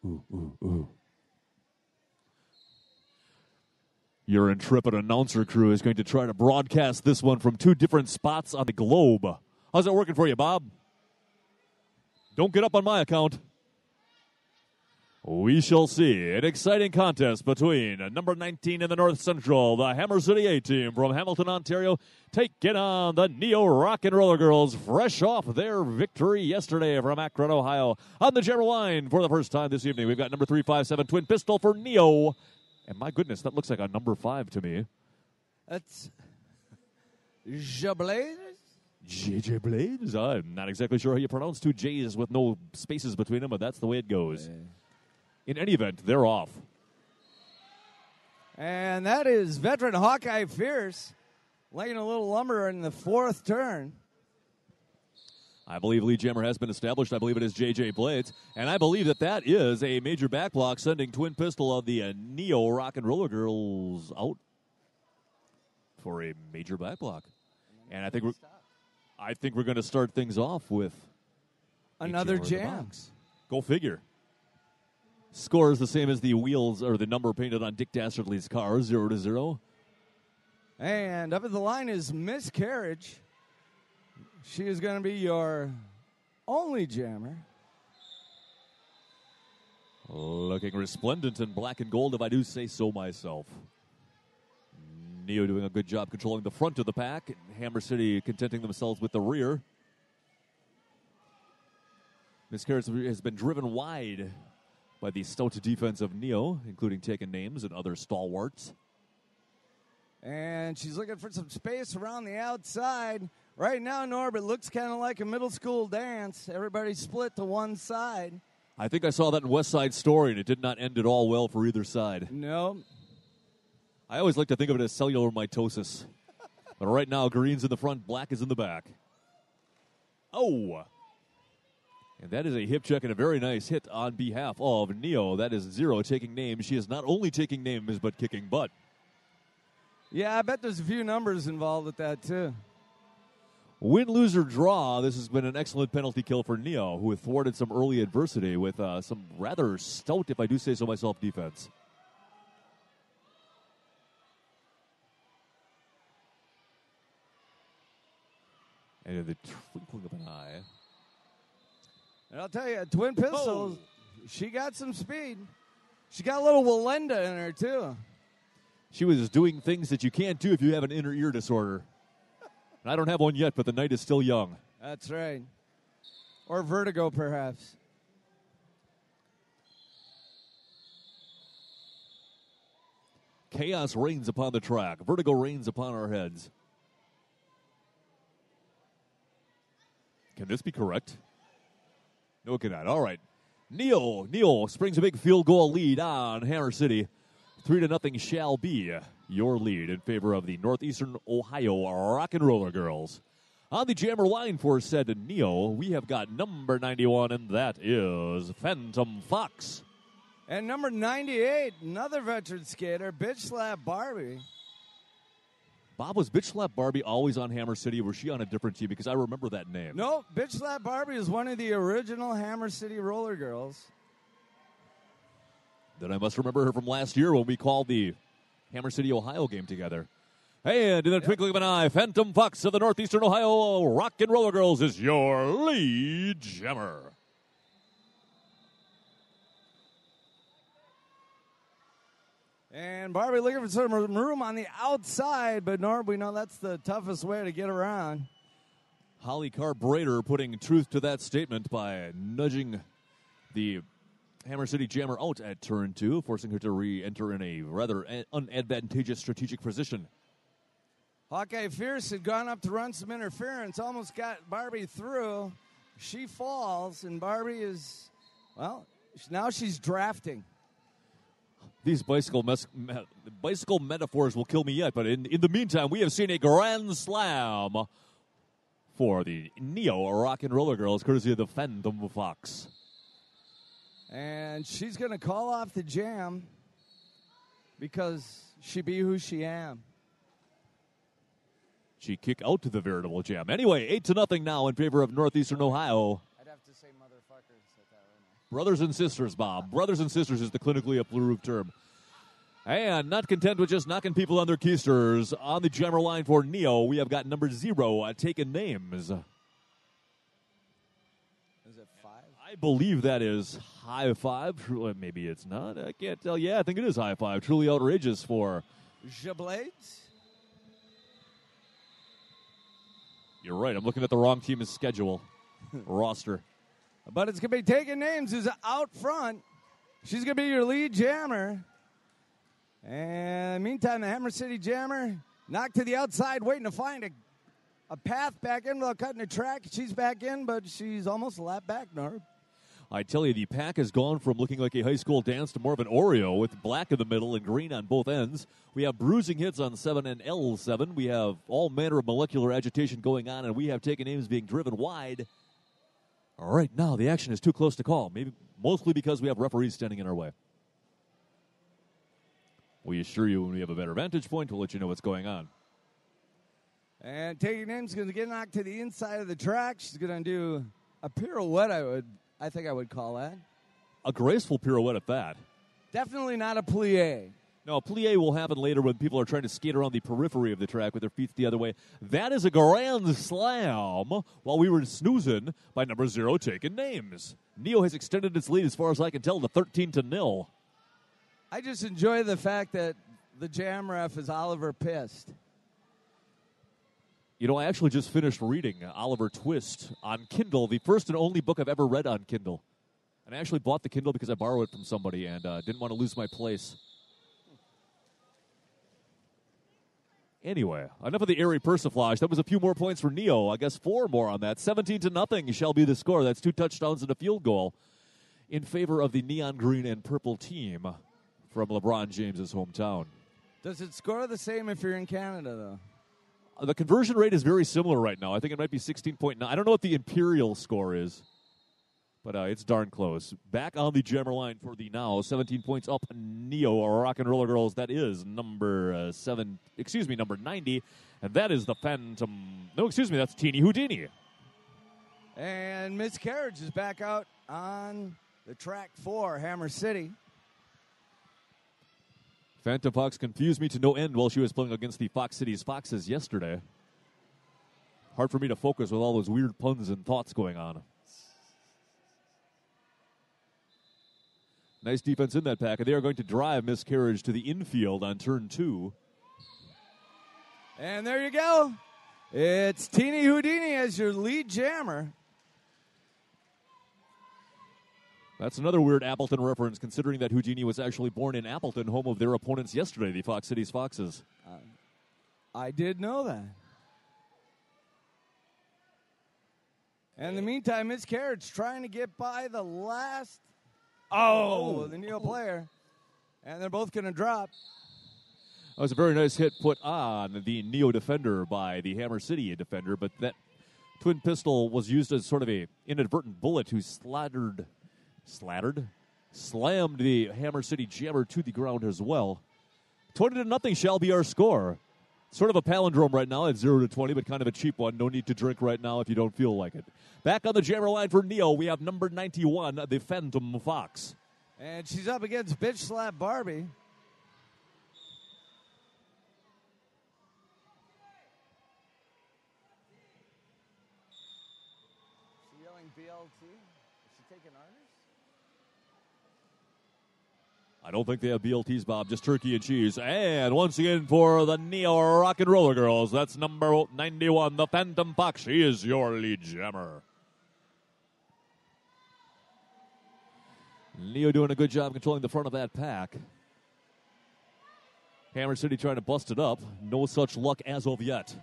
Ooh, ooh, ooh. Your intrepid announcer crew is going to try to broadcast this one from two different spots on the globe. How's that working for you, Bob? Don't get up on my account. We shall see. An exciting contest between number 19 in the North Central, the Hammer City A-Team from Hamilton, Ontario, taking on the Neo Rock and Roller Girls, fresh off their victory yesterday from Akron, Ohio. On the General Line for the first time this evening, we've got number 357 Twin Pistol for Neo. And my goodness, that looks like a number 5 to me. That's Jablades? JJ Blades? I'm not exactly sure how you pronounce two J's with no spaces between them, but that's the way it goes. In any event, they're off. And that is veteran Hawkeye Fierce laying a little lumber in the fourth turn. I believe lead jammer has been established. I believe it is J.J. Blades. And I believe that is a major back block sending Twin Pistol of the Neo Rock and Roller Girls out for a major back block. And I think we're going to start things off with another jam. Go figure. Score is the same as the wheels or the number painted on Dick Dastardly's car, 0-0. And up at the line is Miscarriage. She is going to be your only jammer. Looking resplendent in black and gold, if I do say so myself. Neo doing a good job controlling the front of the pack. Hammer City contenting themselves with the rear. Miscarriage has been driven wide by the stout defense of Neo, including taking names and other stalwarts. And she's looking for some space around the outside. Right now, Norb, it looks kind of like a middle school dance. Everybody split to one side. I think I saw that in West Side Story, and it did not end at all well for either side. No. I always like to think of it as cellular mitosis. But right now, green's in the front, black is in the back. Oh! And that is a hip check and a very nice hit on behalf of Neo. That is Zero taking names. She is not only taking names, but kicking butt. Yeah, I bet there's a few numbers involved with that, too. Win, lose, or draw, this has been an excellent penalty kill for Neo, who thwarted some early adversity with some rather stout, if I do say so myself, defense. And in the twinkling of an eye. And I'll tell you, Twin Pistols, she got some speed. She got a little Walenda in her, too. She was doing things that you can't do if you have an inner ear disorder. And I don't have one yet, but the night is still young. That's right. Or vertigo, perhaps. Chaos reigns upon the track. Vertigo reigns upon our heads. Can this be correct? No, it cannot. All right. Neo springs a big field goal lead on Hammer City. 3-0 shall be your lead in favor of the Northeastern Ohio Rock and Roller Girls. On the jammer line for said Neo, we have got number 91, and that is Phantom Fox. And number 98, another veteran skater, Bitch Slap Barbie. Bob, was Bitch Slap Barbie always on Hammer City, or was she on a different team? Because I remember that name. No, Bitch Slap Barbie is one of the original Hammer City Roller Girls. Then I must remember her from last year when we called the Hammer City, Ohio game together. And in the twinkling of an eye, Phantom Fox of the Northeastern Ohio Rock and Roller Girls is your lead jammer. And Barbie looking for some room on the outside, but Norb, we know that's the toughest way to get around. Holly Carbrader putting truth to that statement by nudging the Hammer City jammer out at turn 2, forcing her to re-enter in a rather unadvantageous strategic position. Hawkeye Fierce had gone up to run some interference, almost got Barbie through. She falls, and Barbie is, well, now she's drafting. These bicycle metaphors will kill me yet, but in the meantime, we have seen a grand slam for the Neo Rock and Roller Girls, courtesy of the Phantom Fox. And she's going to call off the jam because she be who she am. She kick out to the veritable jam. Anyway, 8-0 now in favor of Northeastern Ohio. I'd have to say motherfuckers at that, Brothers and sisters, Bob. Brothers and sisters is the clinically approved term. And not content with just knocking people on their keisters, on the jammer line for Neo, we have got number 0 taking names. Is it 5? I believe that is high five. Maybe it's not. I can't tell. Yeah, I think it is high five. Truly outrageous for Jablades. You're right. I'm looking at the wrong team's schedule, roster. But it's going to be taking names who's out front. She's going to be your lead jammer. And meantime, the Hammer City Jammer knocked to the outside, waiting to find a path back in without cutting a track. She's back in, but she's almost a lap back, Norb. I tell you, the pack has gone from looking like a high school dance to more of an Oreo with black in the middle and green on both ends. We have bruising hits on 7 and L7. We have all manner of molecular agitation going on, and we have taken names being driven wide. All right, now the action is too close to call, maybe mostly because we have referees standing in our way. We assure you when we have a better vantage point, we'll let you know what's going on. And taking names is going to get knocked to the inside of the track. She's going to do a pirouette, I think I would call that. A graceful pirouette at that. Definitely not a plie. No, a plie will happen later when people are trying to skate around the periphery of the track with their feet the other way. That is a grand slam while we were snoozing by number 0 taking names. Neo has extended its lead as far as I can tell to 13-0. I just enjoy the fact that the jam ref is Oliver Pissed. You know, I actually just finished reading Oliver Twist on Kindle, the first and only book I've ever read on Kindle. And I actually bought the Kindle because I borrowed it from somebody and didn't want to lose my place. Anyway, enough of the airy persiflage. That was a few more points for Neo. I guess 4 more on that. 17-0 shall be the score. That's 2 touchdowns and a field goal in favor of the neon green and purple team from LeBron James's hometown. Does it score the same if you're in Canada, though? The conversion rate is very similar right now. I think it might be 16.9. I don't know what the Imperial score is, but it's darn close. Back on the jammer line for the now 17 points up Neo Rock and Roller Girls. That is number 90, and that is the Phantom. No, excuse me, that's Teeny Houdini. And Miscarriage is back out on the track for Hammer City. Phantom Fox confused me to no end while she was playing against the Fox Cities Foxes yesterday. Hard for me to focus with all those weird puns and thoughts going on. Nice defense in that pack, and they are going to drive Miscarriage to the infield on turn 2. And there you go. It's Teeny Houdini as your lead jammer. That's another weird Appleton reference, considering that Houdini was actually born in Appleton, home of their opponents yesterday, the Fox Cities Foxes. I did know that. And in the meantime, Miscarriage trying to get by the last... the Neo player. And they're both going to drop. That was a very nice hit put on the Neo defender by the Hammer City defender, but that twin pistol was used as sort of a inadvertent bullet who slammed the Hammer City jammer to the ground as well. 20-0 shall be our score. Sort of a palindrome right now at 0-20, but kind of a cheap one. No need to drink right now if you don't feel like it. Back on the jammer line for Neo, we have number 91, the Phantom Fox. And she's up against Bitch Slap Barbie. She yelling BLT? Is she taking orders? I don't think they have BLTs, Bob, just turkey and cheese. And once again for the Neo Rock and Roller Girls, that's number 91, the Phantom Fox. She is your lead jammer. Neo doing a good job controlling the front of that pack. Hammer City trying to bust it up. No such luck as of yet.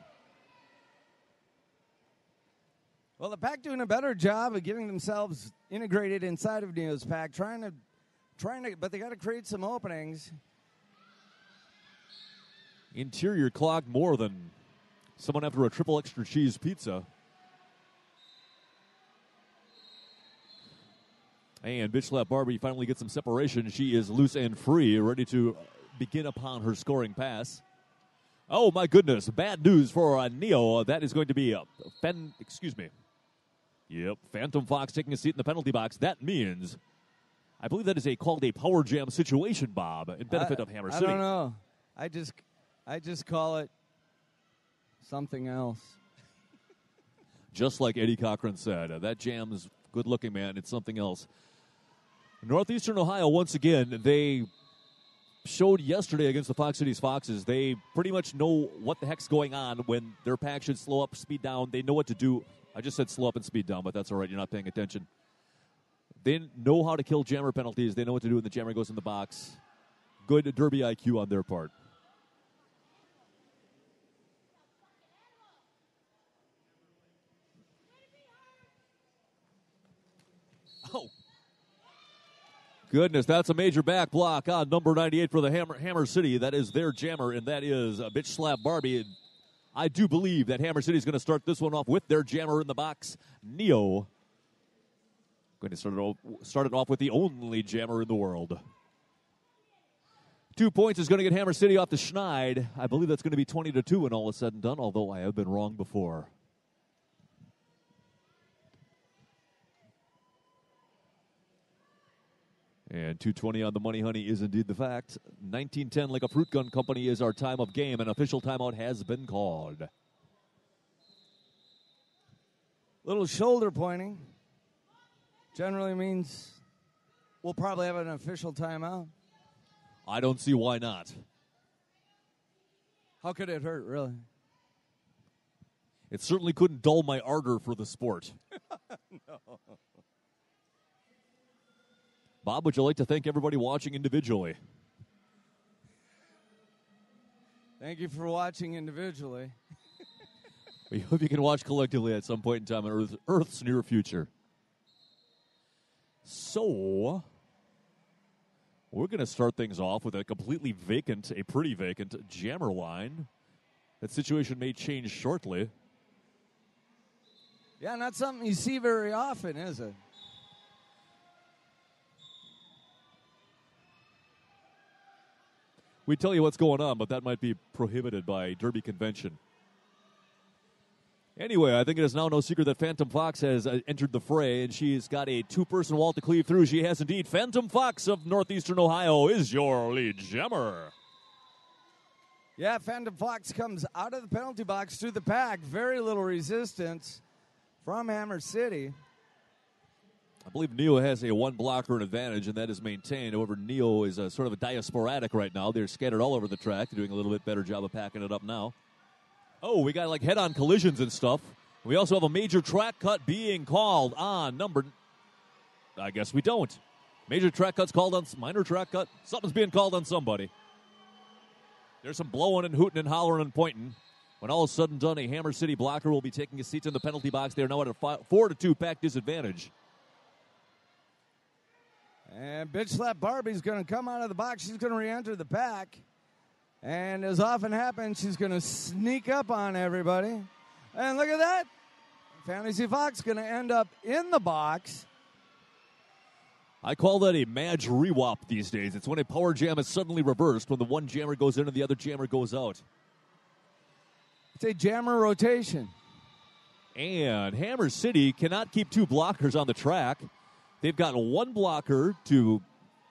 Well, the pack doing a better job of getting themselves integrated inside of Neo's pack, trying to, but they got to create some openings. Interior clogged more than someone after a triple extra cheese pizza. And Bitch Slap Barbie finally gets some separation. She is loose and free, ready to begin upon her scoring pass. Oh, my goodness. Bad news for Neo. That is going to be Phantom Fox taking a seat in the penalty box. That means I believe that is called a power jam situation, Bob, in benefit of Hammer City. I don't know. I just call it something else. Just like Eddie Cochran said, that jam's good looking, man. It's something else. Northeastern Ohio, once again, they showed yesterday against the Fox Cities Foxes. They pretty much know what the heck's going on when their pack should slow up, speed down. They know what to do. I just said slow up and speed down, but that's all right. You're not paying attention. They know how to kill jammer penalties. They know what to do when the jammer goes in the box. Good derby IQ on their part. Oh. Goodness, that's a major back block on number 98 for the Hammer City. That is their jammer, and that is a bitch slap Barbie. And I do believe that Hammer City is going to start this one off with their jammer in the box, Neo. Going to start it off with the only jammer in the world. 2 points is going to get Hammer City off the Schneid. I believe that's going to be 20-2 when all is said and done, although I have been wrong before. And 2:20 on the money, honey, is indeed the fact. 19:10, like a fruit gun company, is our time of game. An official timeout has been called. Little shoulder pointing generally means we'll probably have an official timeout. I don't see why not. How could it hurt, really? It certainly couldn't dull my ardor for the sport. No. Bob, would you like to thank everybody watching individually? Thank you for watching individually. We hope you can watch collectively at some point in time in Earth's near future. So, we're going to start things off with a pretty vacant jammer line. That situation may change shortly. Yeah, not something you see very often, is it? We tell you what's going on, but that might be prohibited by Derby convention. Anyway, I think it is now no secret that Phantom Fox has entered the fray, and she's got a two-person wall to cleave through. She has indeed. Phantom Fox of Northeastern Ohio is your lead jammer. Yeah, Phantom Fox comes out of the penalty box through the pack. Very little resistance from Hammer City. I believe Neo has a one-blocker advantage, and that is maintained. However, Neo is sort of a diasporatic right now. They're scattered all over the track. They're doing a little bit better job of packing it up now. Oh, we got like head-on collisions and stuff. We also have a major track cut being called on number... I guess we don't. Major track cut's called on... Minor track cut? Something's being called on somebody. There's some blowing and hooting and hollering and pointing. When all is said and done, a Hammer City blocker will be taking his seats in the penalty box. They are now at a 4-2 pack disadvantage. And Bitch Slap Barbie's going to come out of the box. She's going to re-enter the pack. And as often happens, she's going to sneak up on everybody. And look at that. Fantasy Fox going to end up in the box. I call that a Madge rewop these days. It's when a power jam is suddenly reversed, when the one jammer goes in and the other jammer goes out. It's a jammer rotation. And Hammer City cannot keep two blockers on the track. They've got one blocker to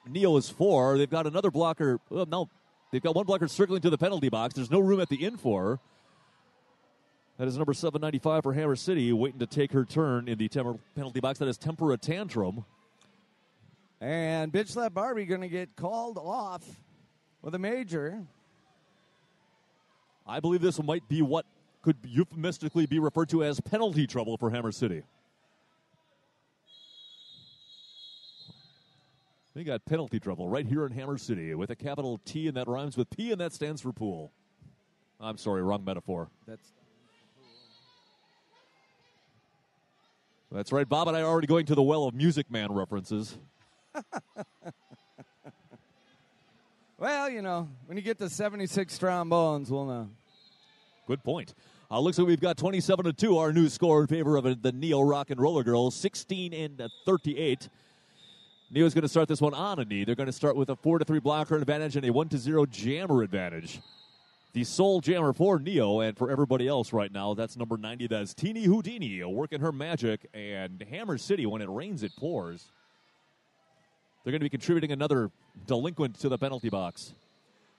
Neo's 4. They've got another blocker. Well, no, they've got one blocker circling to the penalty box. There's no room at the in for. That is number 795 for Hammer City, waiting to take her turn in the penalty box. That is Tempera Tantrum. And Bitch Slap Barbie going to get called off with a major. I believe this might be what could euphemistically be referred to as penalty trouble for Hammer City. We got penalty trouble right here in Hammer City with a capital T, and that rhymes with P, and that stands for pool. I'm sorry, wrong metaphor. That's right. Bob and I are already going to the well of Music Man references. Well, you know, when you get to 76 trombones, we'll know. Good point. Looks like we've got 27-2, our new score in favor of the Neo Rock and Roller Girls, 16-38. Neo's going to start this one on a knee. They're going to start with a 4-3 blocker advantage and a 1-0 jammer advantage. The sole jammer for Neo, and for everybody else right now, that's number 90. That's Teeny Houdini working her magic. And Hammer City, when it rains, it pours. They're going to be contributing another delinquent to the penalty box.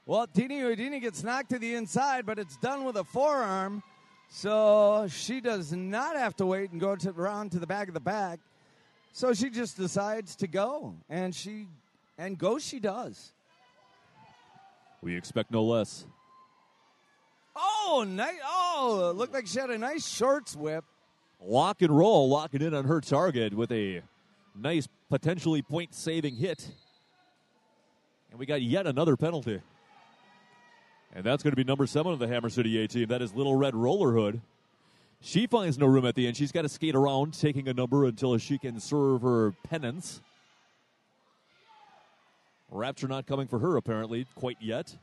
Well, Tini Houdini gets knocked to the inside, but it's done with a forearm, so she does not have to wait and go around to the back of the back. So she just decides to go, and go she does. We expect no less. Oh, nice! Oh, it looked like she had a nice shorts whip. Lock and roll, locking in on her target with a nice, potentially point-saving hit. And we got yet another penalty. And that's going to be number 7 of the Hammer City A team. That is Little Red Roller Hood. She finds no room at the end. She's got to skate around, taking a number until she can serve her penance. Rapture not coming for her, apparently, quite yet.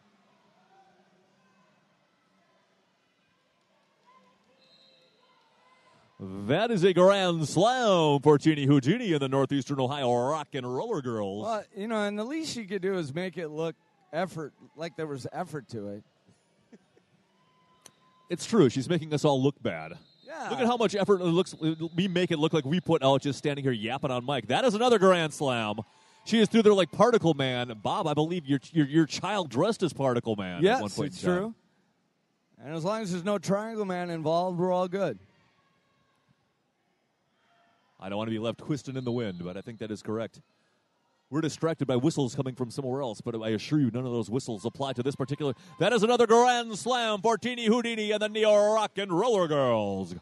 That is a grand slam for Tini Houdini and the Northeastern Ohio Rock and Roller Girls. Well, and the least she could do is make it look like there was effort to it. It's true. She's making us all look bad. Yeah. Look at how much effort we make it look like we put out just standing here yapping on mic. That is another grand slam. She is through there like Particle Man. Bob, I believe your child dressed as Particle Man. Yes, at one point it's true. And as long as there's no Triangle Man involved, we're all good. I don't want to be left twisting in the wind, but I think that is correct. We're distracted by whistles coming from somewhere else, but I assure you none of those whistles apply to this particular. That is another grand slam for Tini Houdini and the Neo Rock and Roller Girls.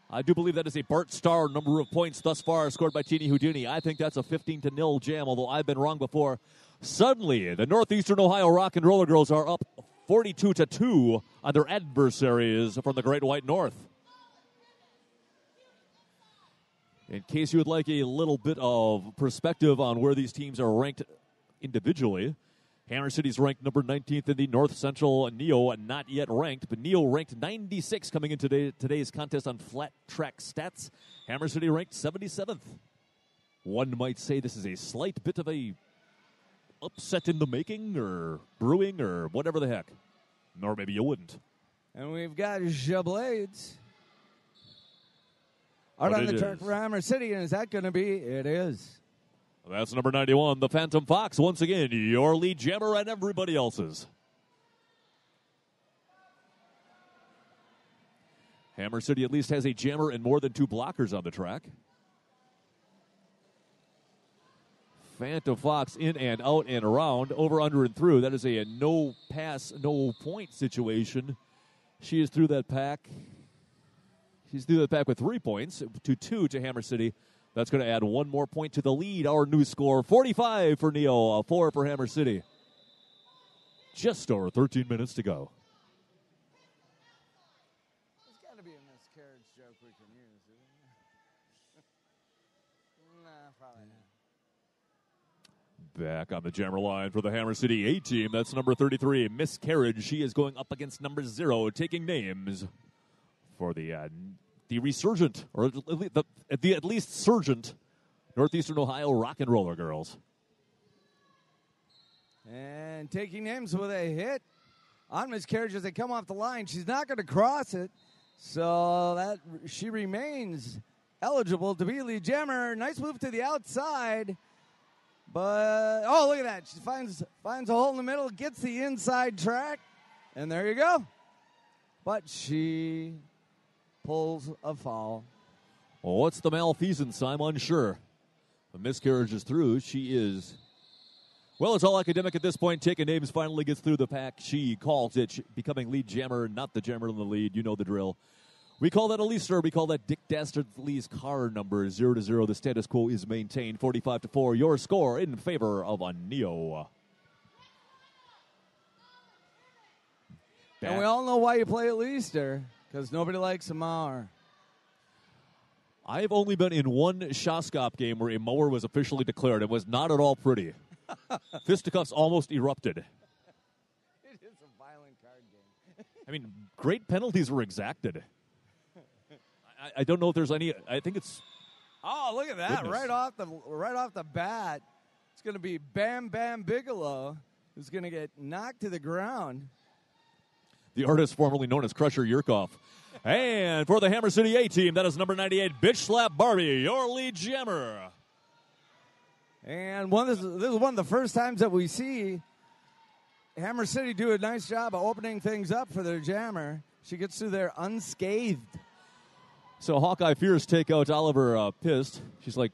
I do believe that is a Bart Starr number of points thus far scored by Tini Houdini. I think that's a 15-0 jam, although I've been wrong before. Suddenly, the Northeastern Ohio Rock and Roller Girls are up 42-2 on their adversaries from the Great White North. In case you would like a little bit of perspective on where these teams are ranked individually, Hammer City's ranked number 19th in the North Central. Neo not yet ranked, but Neo ranked 96 coming into today's contest on flat track stats. Hammer City ranked 77th. One might say this is a slight bit of a upset in the making or brewing or whatever the heck. Or maybe you wouldn't. And we've got Jablades out on the track for Hammer City, and is that going to be? It is. That's number 91, the Phantom Fox. Once again, your lead jammer and everybody else's. Hammer City at least has a jammer and more than 2 blockers on the track. Phantom Fox in and out and around, over, under, and through. That is a no pass, no point situation. She is through that pack. She's through that pack with 3 points to 2 to Hammer City. That's going to add 1 more point to the lead. Our new score, 45 for Neo, 4 for Hammer City. Just over 13 minutes to go. There's got to be a miscarriage joke we can use, isn't there? Nah, probably not. Back on the jammer line for the Hammer City A team. That's number 33, Miscarriage. She is going up against number 0, taking names for the resurgent, or at least surgent, Northeastern Ohio Rock and Roller Girls. And taking names with a hit on Miscarriage as they come off the line. She's not going to cross it, so that she remains eligible to be lead jammer. Nice move to the outside, but oh, look at that! She finds a hole in the middle, gets the inside track, and there you go. But she pulls a foul. Well, what's the malfeasance? I'm unsure. The Miscarriage is through. She is, well, it's all academic at this point. Taking names finally gets through the pack. She calls it, becoming lead jammer, not the jammer in the lead. You know the drill. We call that a leaster. We call that Dick Dastardly's car number. 0-0. The status quo is maintained. 45-4. Your score in favor of a Neo. And we all know why you play at leaster. Because nobody likes a mower. I've only been in one Shoscop game where a mower was officially declared. It was not at all pretty. Fisticuffs almost erupted. It is a violent card game. I mean, great penalties were exacted. I don't know if there's any. I think it's. Oh, look at that! Goodness. Right off the bat, it's going to be Bam Bam Bigelow who's going to get knocked to the ground. The artist formerly known as Crusher Yurkoff. And for the Hammer City A team, that is number 98, Bitch Slap Barbie, your lead jammer. And this is one of the first times that we see Hammer City do a nice job of opening things up for their jammer. She gets through there unscathed. So Hawkeye Fierce take out Oliver pissed. She's like,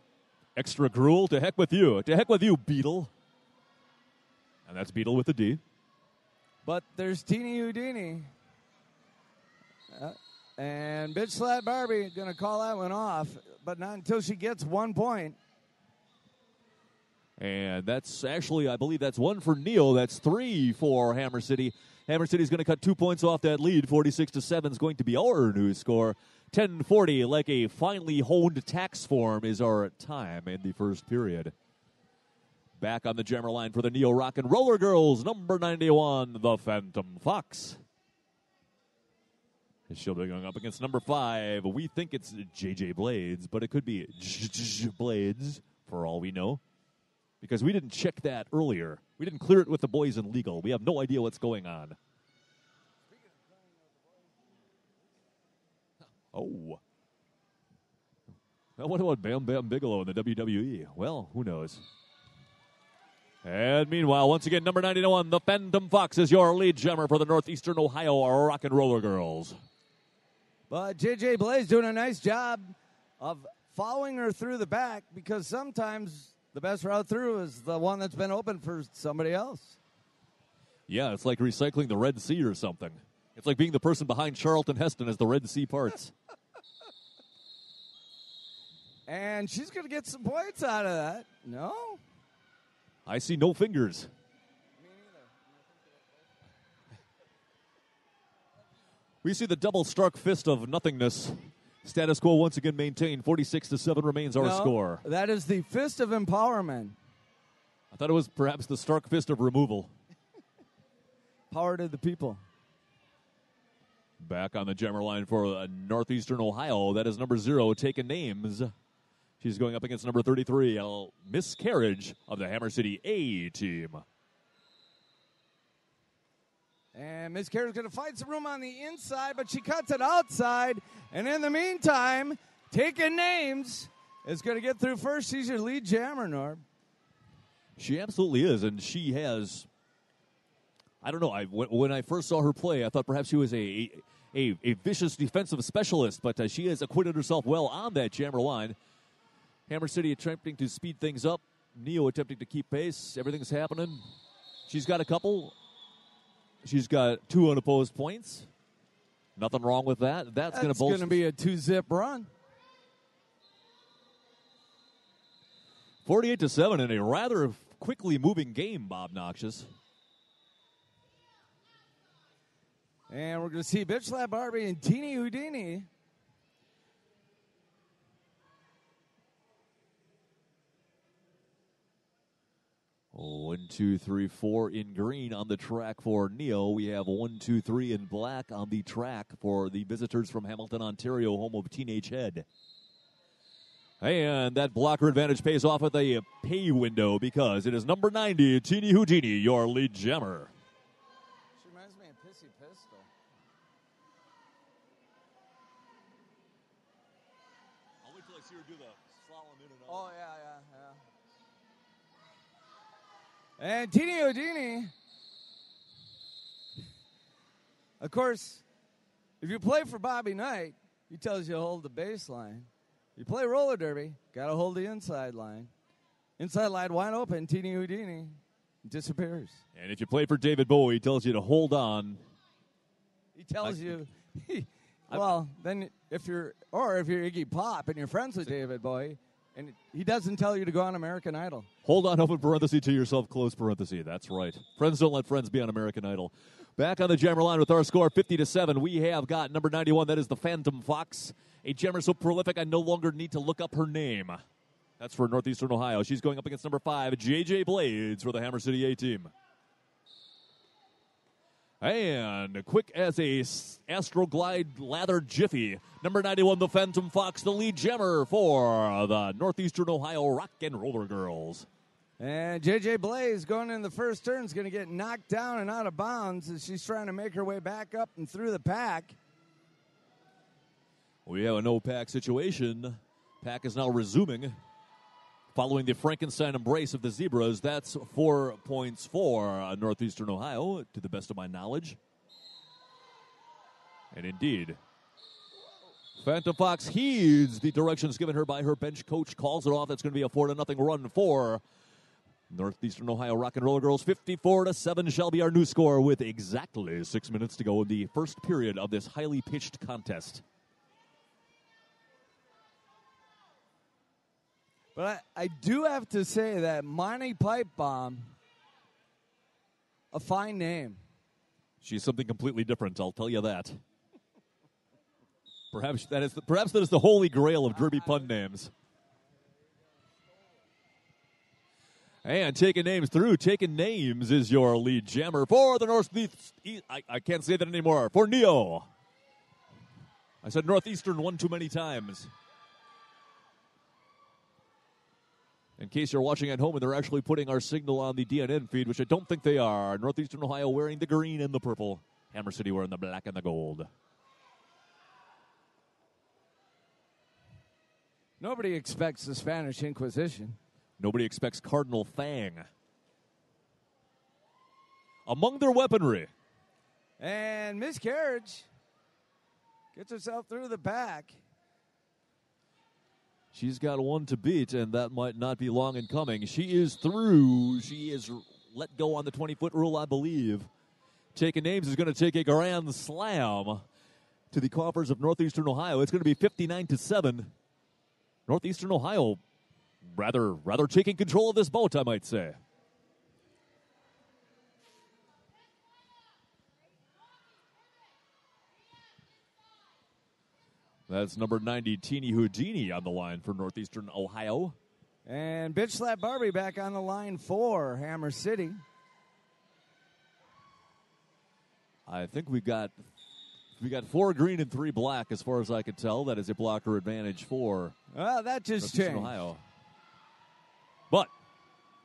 extra gruel? To heck with you. To heck with you, Beetle. And that's Beetle with the D. But there's Teeny Houdini. And Bitch Slat Barbie going to call that one off, but not until she gets 1 point. And that's actually, I believe that's 1 for Neil. That's 3 for Hammer City. Hammer City's going to cut 2 points off that lead. 46-7 is going to be our new score. 10:40, like a finely honed tax form, is our time in the first period. Back on the jammer line for the Neo Rock and Roller Girls, number 91, the Phantom Fox. She'll be going up against number 5. We think it's JJ Blades, but it could be Blades for all we know. Because we didn't check that earlier. We didn't clear it with the boys in legal. We have no idea what's going on. Oh. Now what about Bam Bam Bigelow in the WWE? Well, who knows? And meanwhile, once again, number 91, the Phantom Fox is your lead jammer for the Northeastern Ohio Rock and Roller Girls. But JJ Blaze doing a nice job of following her through the back, because sometimes the best route through is the one that's been open for somebody else. Yeah, it's like recycling the Red Sea or something. It's like being the person behind Charlton Heston as the Red Sea parts. And she's going to get some points out of that. No? I see no fingers. We see the double struck fist of nothingness. Status quo once again maintained. 46-7 remains our score. That is the fist of empowerment. I thought it was perhaps the stark fist of removal. Power to the people. Back on the jammer line for Northeastern Ohio. That is number 0, taking names. She's going up against number 33, a miscarriage of the Hammer City A team. And Miss Carey's going to find some room on the inside, but she cuts it outside. And in the meantime, taking names is going to get through first. She's your lead jammer, Norb. She absolutely is, and she has, I don't know, when I first saw her play, I thought perhaps she was a vicious defensive specialist, but she has acquitted herself well on that jammer line. Hammer City attempting to speed things up. Neo attempting to keep pace. Everything's happening. She's got a couple. She's got 2 unopposed points. Nothing wrong with that. That's going to be a 2-zip run. 48-7 in a rather quickly moving game, Bob Noxious. And we're going to see Bitch Slap Barbie and Teeny Houdini. One, 2, 3, 4 in green on the track for Neo. We have 1, 2, 3 in black on the track for the visitors from Hamilton, Ontario, home of Teenage Head. And that blocker advantage pays off at the pay window because it is number 90, Teeny Houdini, your lead jammer. She reminds me of Pissy Pistol. I'll wait till I see her do the slalom in and out. Oh, yeah. And Teeny Houdini, of course, if you play for Bobby Knight, he tells you to hold the baseline. You play roller derby, got to hold the inside line. Inside line wide open, Teeny Houdini disappears. And if you play for David Bowie, he tells you to hold on. He tells you, well, then if you're Iggy Pop and you're friends with David Bowie, and he doesn't tell you to go on American Idol. Hold on, open parenthesis to yourself, close parenthesis. That's right. Friends don't let friends be on American Idol. Back on the jammer line with our score 50-7. We have got number 91. That is the Phantom Fox. A jammer so prolific I no longer need to look up her name. That's for Northeastern Ohio. She's going up against number 5, JJ Blades for the Hammer City A team. And quick as a Astroglide lather jiffy, number 91, the Phantom Fox, the lead jammer for the Northeastern Ohio Rock and Roller Girls. And JJ Blaze going in the first turn is going to get knocked down and out of bounds as she's trying to make her way back up and through the pack. We have a no-pack situation. Pack is now resuming. Following the Frankenstein embrace of the Zebras, that's 4 points for Northeastern Ohio, to the best of my knowledge. And indeed, Phantom Fox heeds the directions given her by her bench coach, calls it off. That's going to be a 4-0 run for Northeastern Ohio Rock and Roller Girls. 54-7 shall be our new score with exactly 6 minutes to go in the first period of this highly pitched contest. But I do have to say that Monty Pipe Bomb, a fine name. She's something completely different, I'll tell you that. Perhaps that is the holy grail of Derby pun names. And taking names is your lead jammer for the Northeast. I can't say that anymore. For Neo. I said Northeastern one too many times. In case you're watching at home and they're actually putting our signal on the DNN feed, which I don't think they are. Northeastern Ohio wearing the green and the purple. Hammer City wearing the black and the gold. Nobody expects the Spanish Inquisition. Nobody expects Cardinal Fang. Among their weaponry. And Miscarriage gets herself through the back. She's got one to beat, and that might not be long in coming. She is through. She is let go on the 20-foot rule, I believe. Taking names is going to take a grand slam to the coffers of Northeastern Ohio. It's going to be 59-7. Northeastern Ohio rather taking control of this boat, I might say. That's number 90, Teeny Houdini, on the line for Northeastern Ohio. And Bitch Slap Barbie back on the line for Hammer City. I think we got 4 green and 3 black, as far as I can tell. That is a blocker advantage for well, that just changed. Ohio. But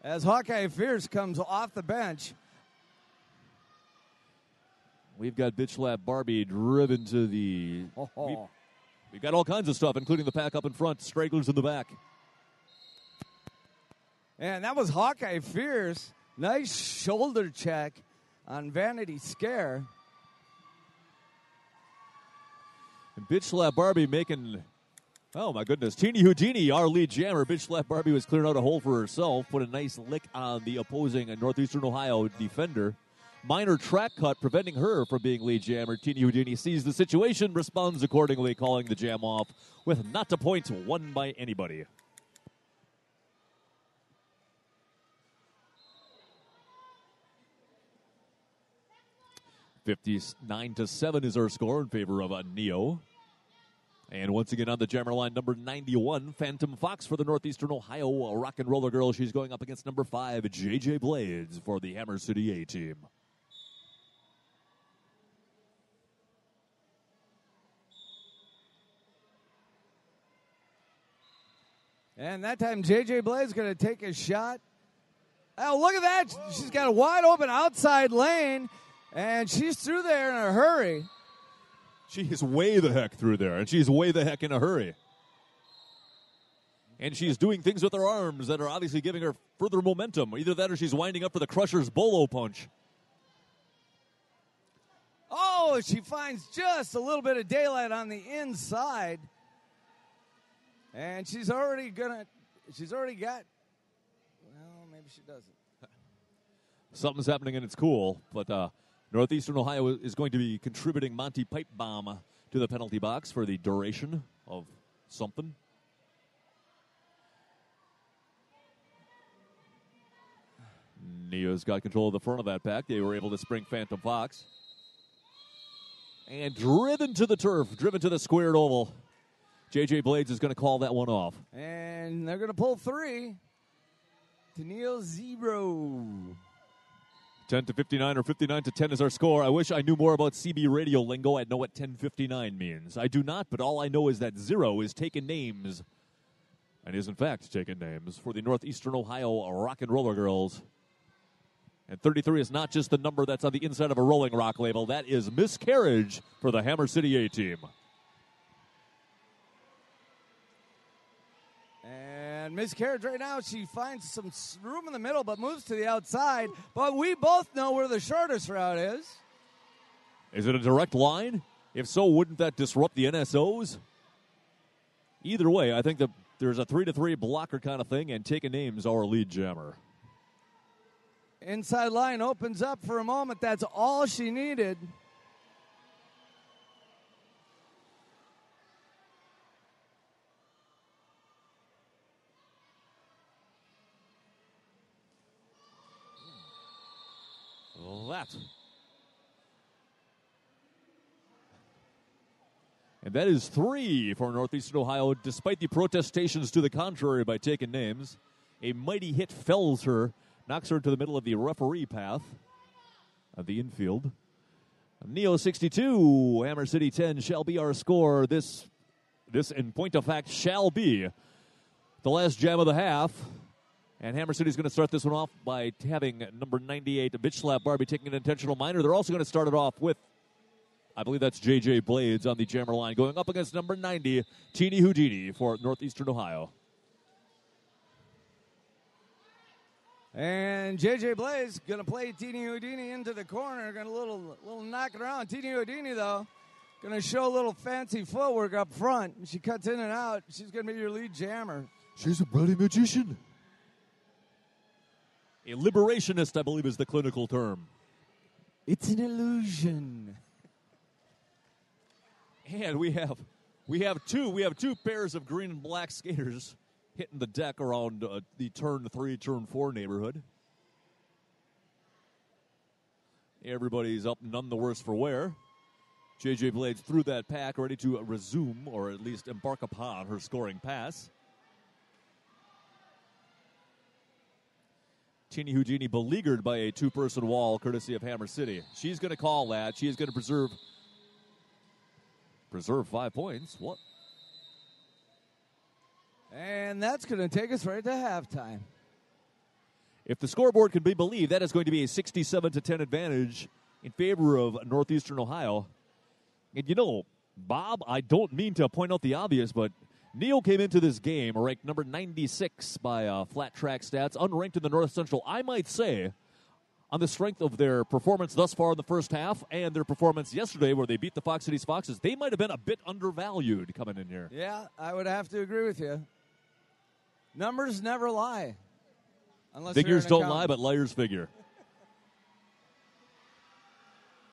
as Hawkeye Fierce comes off the bench, we've got Bitch Slap Barbie driven to the... We've got all kinds of stuff, including the pack up in front, stragglers in the back. And that was Hawkeye Fierce. Nice shoulder check on Vanity Scare. And Bitch Slap Barbie making, oh my goodness, Teeny Houdini, our lead jammer. Bitch Slap Barbie was clearing out a hole for herself, put a nice lick on the opposing Northeastern Ohio defender. Minor track cut preventing her from being lead jammer. Teeny Houdini sees the situation, responds accordingly, calling the jam off with not a point won by anybody. $59-7 is our score in favor of Neo. And once again on the jammer line, number 91, Phantom Fox for the Northeastern Ohio Rock and Roller Girls. She's going up against number 5, JJ Blades for the Hammer City A-Team. And that time, J.J. Blade's going to take a shot. Oh, look at that. She's got a wide open outside lane, and she's through there in a hurry. She is way the heck through there, and she's way the heck in a hurry. And she's doing things with her arms that are obviously giving her further momentum. Either that or she's winding up for the Crusher's Bolo Punch. Oh, she finds just a little bit of daylight on the inside. And she's already got, well, maybe she doesn't. Something's happening and it's cool, but Northeastern Ohio is going to be contributing Monty Pipe Bomb to the penalty box for the duration of something. Neo's got control of the front of that pack. They were able to spring Phantom Fox. And driven to the turf, driven to the squared oval. J.J. Blades is going to call that one off. And they're going to pull 3 to Neo 0. 10-59 or 59-10 is our score. I wish I knew more about CB radio lingo. I'd know what 10-59 means. I do not, but all I know is that 0 is taking names, and is in fact taking names for the Northeastern Ohio Rock and Roller Girls. And 33 is not just the number that's on the inside of a Rolling Rock label. That is Miscarriage for the Hammer City A-Team. And miscarriage right now. She finds some room in the middle, but moves to the outside. But we both know where the shortest route is. Is it a direct line? If so, wouldn't that disrupt the NSOs? Either way, I think that there's a 3-3 blocker kind of thing, and taking names our lead jammer. Inside line opens up for a moment. That's all she needed. And that is 3 for Northeastern Ohio, despite the protestations to the contrary by taking names. A mighty hit fells her, knocks her into the middle of the referee path of the infield. Neo 62, Hammer City 10 shall be our score. This in point of fact shall be the last jam of the half. And Hammer City's going to start this one off by having number 98, Bitch Slap Barbie, taking an intentional minor. They're also going to start it off with, I believe that's J.J. Blades on the jammer line, going up against number 90, Teeny Houdini for Northeastern Ohio. And J.J. Blades going to play Teeny Houdini into the corner, going to little knock it around. Teeny Houdini, though, going to show a little fancy footwork up front. She cuts in and out. She's going to be your lead jammer. She's a bloody magician. A liberationist, I believe, is the clinical term. It's an illusion. And we have two pairs of green and black skaters hitting the deck around the turn 3, turn 4 neighborhood. Everybody's up, none the worse for wear. J.J. Blades threw that pack, ready to resume, or at least embark upon her scoring pass. Teeny Houdini beleaguered by a two-person wall, courtesy of Hammer City. She's going to call that. She is going to preserve 5 points. What? And that's going to take us right to halftime. If the scoreboard can be believed, that is going to be a 67-10 advantage in favor of Northeastern Ohio. And you know, Bob, I don't mean to point out the obvious, but Neal came into this game ranked number 96 by Flat Track Stats, unranked in the North Central. I might say, on the strength of their performance thus far in the first half and their performance yesterday where they beat the Fox Cities Foxes, they might have been a bit undervalued coming in here. Yeah, I would have to agree with you. Numbers never lie. Figures don't lie, but liars figure.